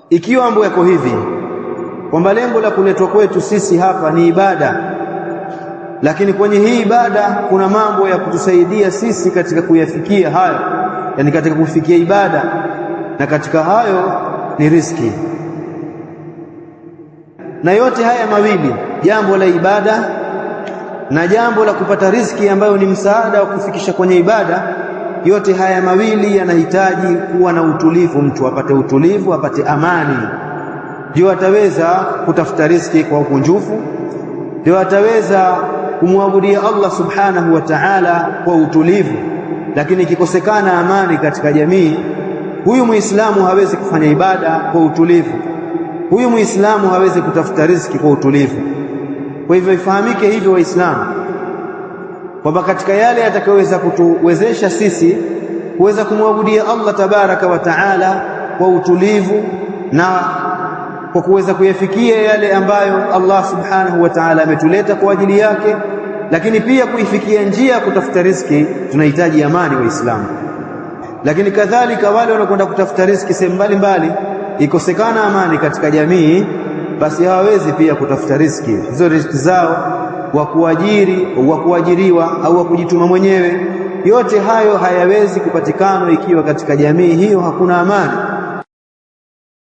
Ikiwa mambo yako hivi kwamba lengo la kuletwa kwetu sisi hapa ni ibada, lakini kwenye hii ibada kuna mambo ya kutusaidia sisi katika kuyafikia hayo, yani katika kufikia ibada, na katika hayo ni riziki. Na yote haya mawili, jambo la ibada na jambo la kupata riziki ambayo ni msaada wa kufikisha kwenye ibada, yote haya mawili yanahitaji kuwa na utulivu. Mtu apate utulivu, apate amani, ndio ataweza kutafuta riziki kwa ukunjufu, ndio ataweza kumwabudia Allah subhanahu wa ta'ala kwa utulivu. Lakini ikikosekana amani katika jamii, huyu Muislamu hawezi kufanya ibada kwa utulivu, huyu Muislamu hawezi kutafuta riziki kwa utulivu. Kwa hivyo ifahamike hivyo Waislamu, kwamba katika yale yatakayoweza kutuwezesha sisi kuweza kumwabudia Allah tabaraka wa taala kwa utulivu na kwa kuweza kuyafikia yale ambayo Allah subhanahu wa ta'ala ametuleta kwa ajili yake, lakini pia kuifikia njia ya kutafuta riziki, tunahitaji amani Waislamu. Lakini kadhalika wale wanakwenda kutafuta riziki sehemu mbalimbali, ikosekana amani katika jamii, basi hawawezi pia kutafuta riziki. Hizo riziki zao wa kuajiri, wa kuajiriwa au wa kujituma mwenyewe, yote hayo hayawezi kupatikana ikiwa katika jamii hiyo hakuna amani.